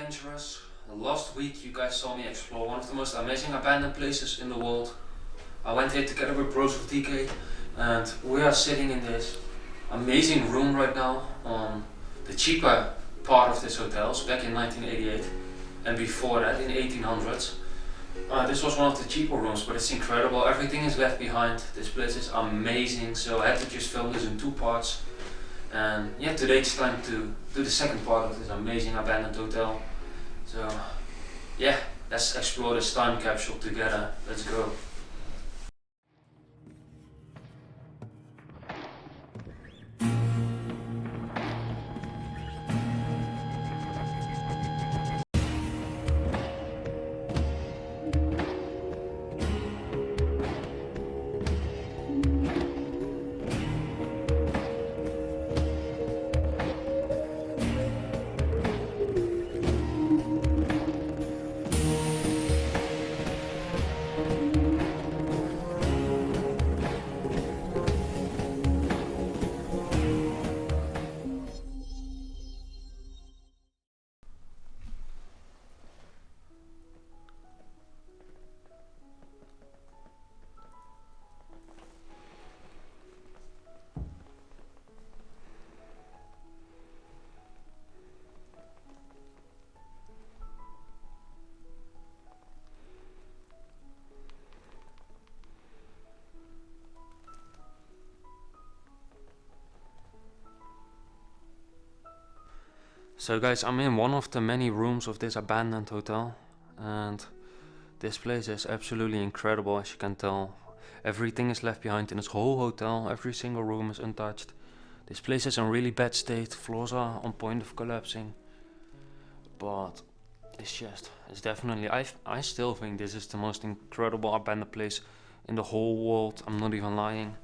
adventurous. Last week you guys saw me explore one of the most amazing abandoned places in the world. I went here together with Bros of DK and we are sitting in this amazing room right now on the cheaper part of this hotel, so back in 1988 and before that in 1800s. This was one of the cheaper rooms, but it's incredible. Everything is left behind. This place is amazing, so I had to just film this in two parts. And yeah, today it's time to do the second part of this amazing abandoned hotel. So yeah, let's explore this time capsule together. Let's go. So guys, I'm in one of the many rooms of this abandoned hotel, and this place is absolutely incredible. As you can tell, everything is left behind in this whole hotel. Every single room is untouched. This place is in really bad state. Floors are on point of collapsing, but it's definitely, I still think this is the most incredible abandoned place in the whole world. I'm not even lying,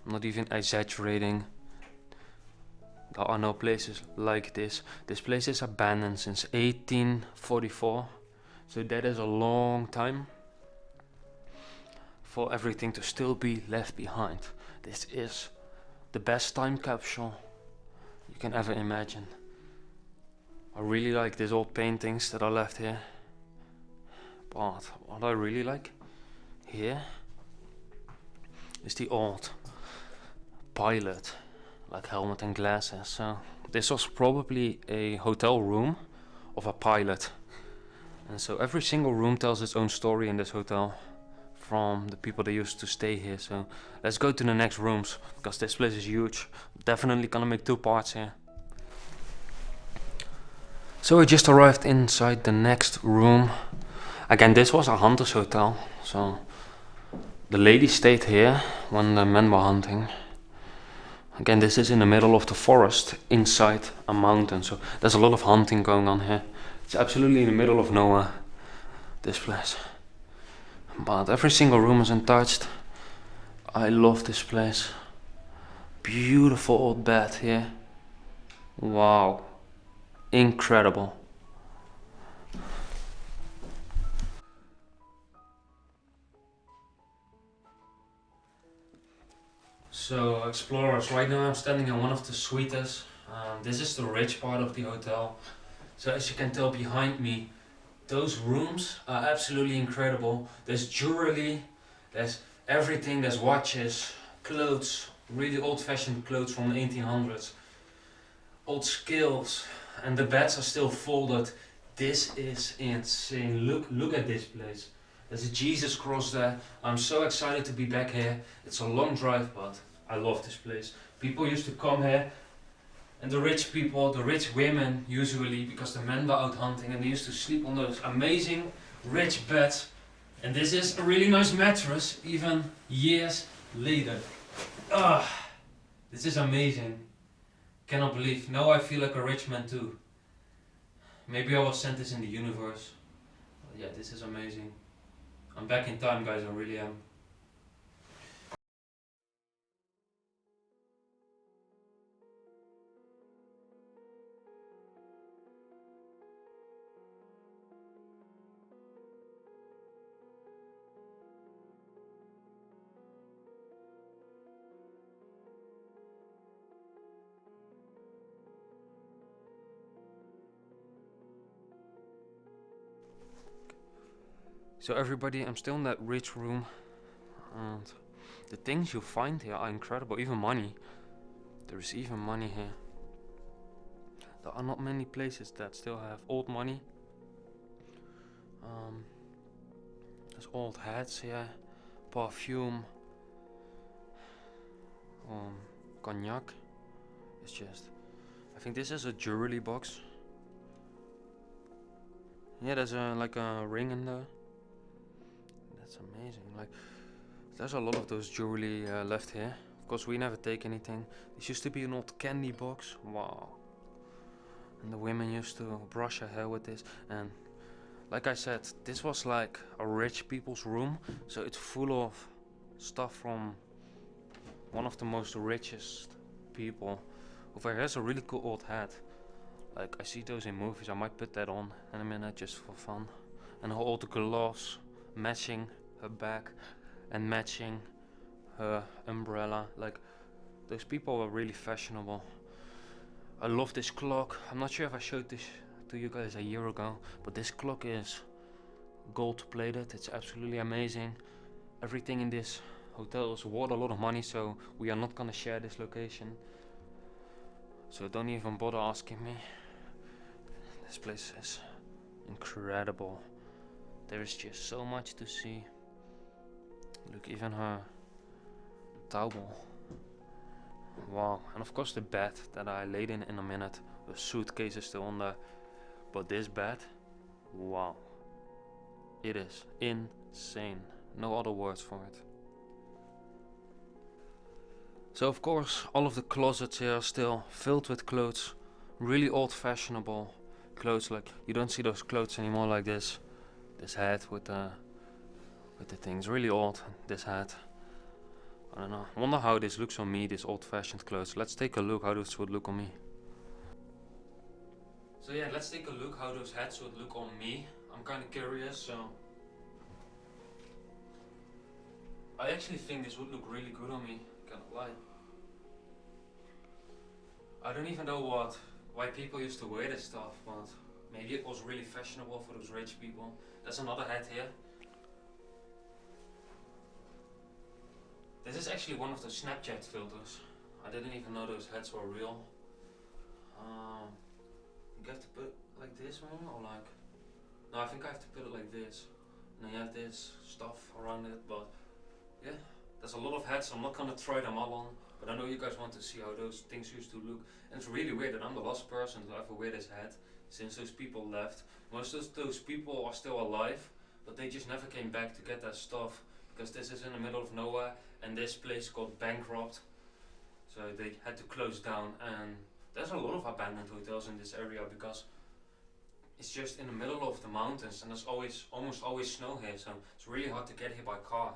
I'm not even exaggerating. There are no places like this. This place is abandoned since 1844, so that is a long time for everything to still be left behind. This is the best time capsule you can ever imagine. I really like these old paintings that are left here, but what I really like here is the old pilot, like helmet and glasses. So this was probably a hotel room of a pilot, and so every single room tells its own story in this hotel from the people that used to stay here. So let's go to the next rooms, because this place is huge. Definitely gonna make two parts here. So I just arrived inside the next room. Again, this was a hunter's hotel, so the ladies stayed here when the men were hunting. Again, this is in the middle of the forest, inside a mountain, so there's a lot of hunting going on here. It's absolutely in the middle of nowhere, this place. But every single room is untouched. I love this place. Beautiful old bed here. Wow, incredible. So explorers, right now I'm standing in one of the suites. This is the rich part of the hotel. So as you can tell behind me, those rooms are absolutely incredible. There's jewelry, there's everything, there's watches, clothes, really old-fashioned clothes from the 1800s, old scales, and the beds are still folded. This is insane. Look at this place. There's a Jesus cross there. I'm so excited to be back here. It's a long drive, but I love this place. People used to come here, and the rich people, the rich women usually, because the men were out hunting, and they used to sleep on those amazing rich beds. And this is a really nice mattress, even years later. This is amazing. Cannot believe. Now I feel like a rich man too. Maybe I was sent this in the universe. But yeah, this is amazing. I'm back in time, guys, I really am. So everybody, I'm still in that rich room, and the things you find here are incredible. Even money. There is even money here. There are not many places that still have old money. There's old hats here, perfume, cognac. It's just, I think this is a jewelry box. Yeah, there's like a ring in there. That's amazing. Like, there's a lot of those jewelry left here. Of course, we never take anything. This used to be an old candy box. Wow. And the women used to brush her hair with this. And like I said, this was like a rich people's room. So it's full of stuff from one of the most richest people. Over here's a really cool old hat. Like, I see those in movies. I might put that on in a minute just for fun. And her old gloves matching her bag and matching her umbrella. Like, those people were really fashionable. I love this clock. I'm not sure if I showed this to you guys a year ago, but this clock is gold plated. It's absolutely amazing. Everything in this hotel is worth a lot of money, so we are not gonna share this location. So don't even bother asking me. This place is incredible. There is just so much to see. Look, even her towel. Wow. And of course the bed that I laid in a minute. The suitcase is still on there. But this bed, wow. It is insane. No other words for it. So of course all of the closets here are still filled with clothes. Really old fashionable clothes. Like, you don't see those clothes anymore like this. This hat with the things. Really old, this hat. I don't know. I wonder how this looks on me, this old-fashioned clothes. Let's take a look how this would look on me. So yeah, let's take a look how those hats would look on me. I'm kind of curious, so I actually think this would look really good on me. Can't lie. I don't even know why people used to wear this stuff, but maybe it was really fashionable for those rich people. There's another hat here. This is actually one of the Snapchat filters. I didn't even know those hats were real. You have to put it like this maybe, or like... No, I think I have to put it like this. And then you have this stuff around it, but yeah. There's a lot of hats, I'm not gonna try them all on. But I know you guys want to see how those things used to look. And it's really weird that I'm the last person to ever wear this hat since those people left. Most of those people are still alive, but they just never came back to get their stuff. Because this is in the middle of nowhere and this place got bankrupt. So they had to close down, and there's a lot of abandoned hotels in this area because it's just in the middle of the mountains and there's almost always snow here, so it's really hard to get here by car.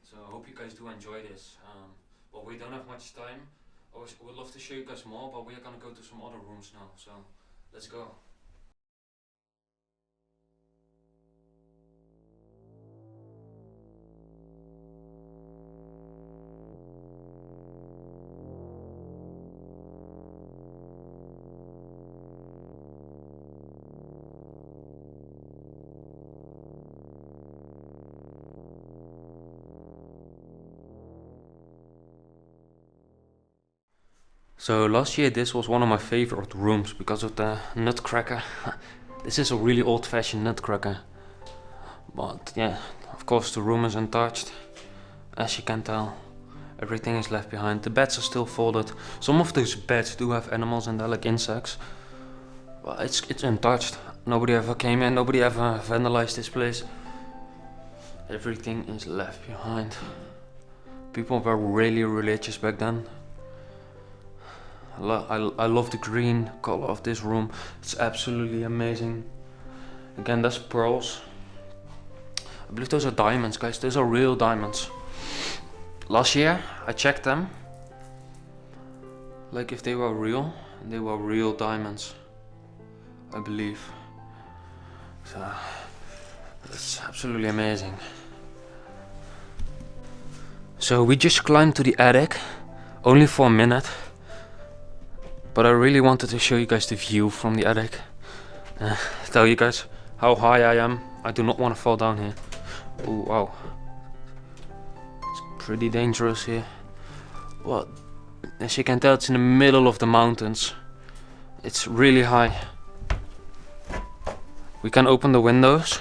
So I hope you guys do enjoy this. But we don't have much time. I would love to show you guys more, but we are gonna go to some other rooms now, so let's go. So last year this was one of my favorite rooms because of the nutcracker. This is a really old-fashioned nutcracker. But yeah, of course the room is untouched. As you can tell, everything is left behind. The beds are still folded. Some of those beds do have animals in there, like insects. But it's untouched. Nobody ever came in, nobody ever vandalized this place. Everything is left behind. People were really religious back then. I love the green color of this room. It's absolutely amazing. Again, there's pearls. I believe those are diamonds, guys. Those are real diamonds. Last year I checked them, like if they were real, and they were real diamonds, I believe. So it's absolutely amazing. So we just climbed to the attic, only for a minute. But I really wanted to show you guys the view from the attic. Tell you guys how high I am. I do not want to fall down here. Oh wow. It's pretty dangerous here. Well, as you can tell, it's in the middle of the mountains. It's really high. We can open the windows.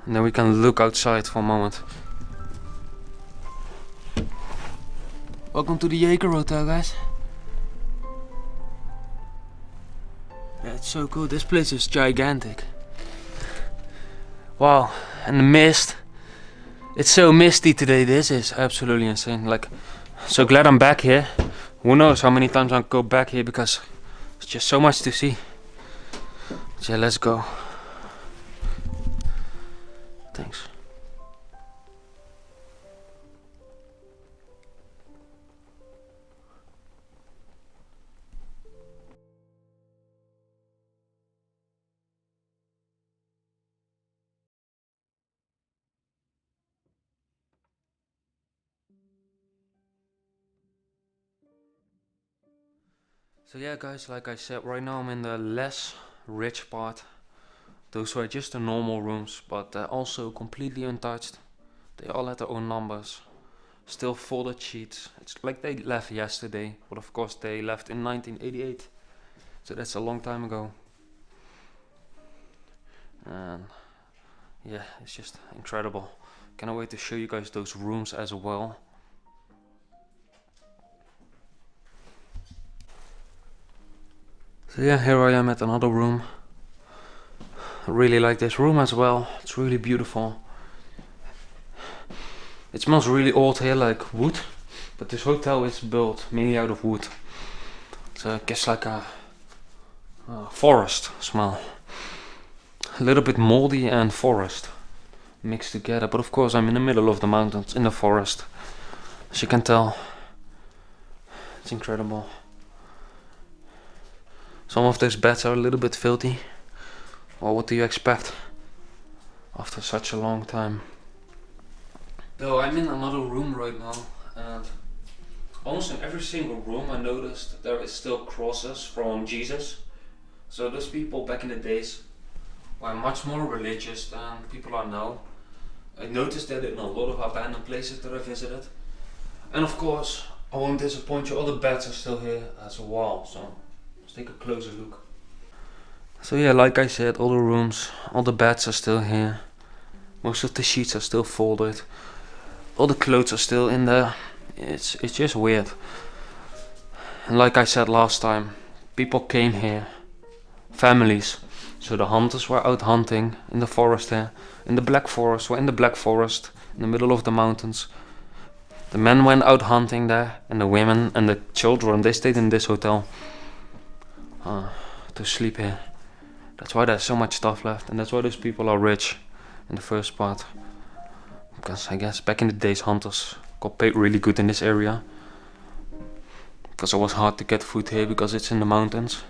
And then we can look outside for a moment. Welcome to the Jaeger Hotel, guys. Yeah, it's so cool. This place is gigantic. Wow, and the mist. It's so misty today. This is absolutely insane. Like, so glad I'm back here. Who knows how many times I'll go back here because it's just so much to see. So yeah, let's go. Thanks. So yeah guys, like I said, right now I'm in the less rich part. Those were just the normal rooms, but also completely untouched. They all had their own numbers. Still folded sheets. It's like they left yesterday, but of course they left in 1988. So that's a long time ago. And yeah, it's just incredible. Cannot wait to show you guys those rooms as well. So yeah, here I am at another room. I really like this room as well. It's really beautiful. It smells really old here, like wood. But this hotel is built mainly out of wood. So I guess like a forest smell. A little bit moldy and forest mixed together. But of course I'm in the middle of the mountains, in the forest. As you can tell. It's incredible. Some of those beds are a little bit filthy. Well, what do you expect after such a long time? Though I'm in another room right now, and almost in every single room I noticed there is still crosses from Jesus. So those people back in the days were much more religious than people are now. I noticed that in a lot of abandoned places that I visited. And of course, I won't disappoint you, all the beds are still here as well, so let's take a closer look. So yeah, like I said, all the rooms, all the beds are still here. Most of the sheets are still folded. All the clothes are still in there. It's just weird. And like I said last time, people came here, families. So the hunters were out hunting in the forest here. In the Black Forest, we're in the Black Forest, in the middle of the mountains. The men went out hunting there, and the women and the children, they stayed in this hotel to sleep here. That's why there's so much stuff left, and that's why those people are rich in the first part. Because I guess back in the days hunters got paid really good in this area. Because it was hard to get food here because it's in the mountains.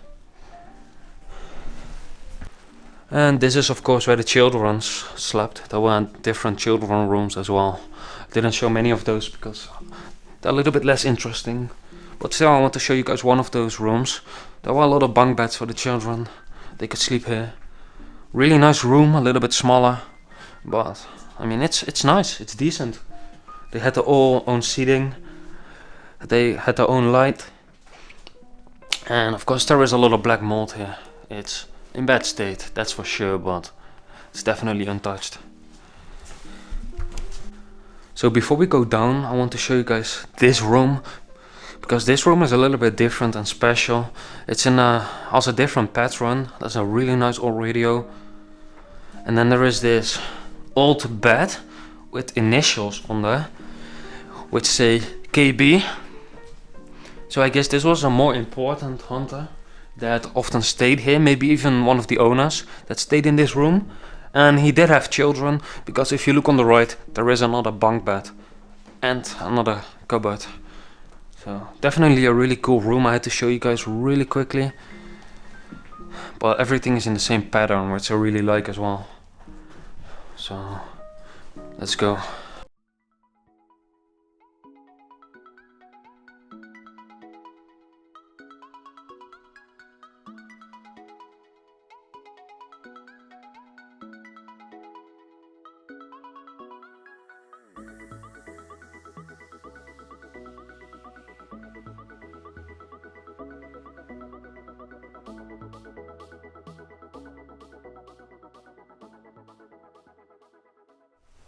And this is of course where the children slept. There were different children rooms as well. I didn't show many of those because they're a little bit less interesting. But still I want to show you guys one of those rooms. There were a lot of bunk beds for the children. They could sleep here. Really nice room, a little bit smaller. But I mean it's nice, it's decent. They had their own seating. They had their own light. And of course there is a lot of black mold here. It's in bad state, that's for sure, but it's definitely untouched. So before we go down, I want to show you guys this room, because this room is a little bit different and special. It's in also a different pattern. There's a really nice old radio, and then there is this old bed with initials on there, which say KB. So I guess this was a more important hunter that often stayed here, maybe even one of the owners that stayed in this room. And he did have children, because if you look on the right, there is another bunk bed and another cupboard. So definitely a really cool room. I had to show you guys really quickly, but everything is in the same pattern, which I really like as well. So let's go.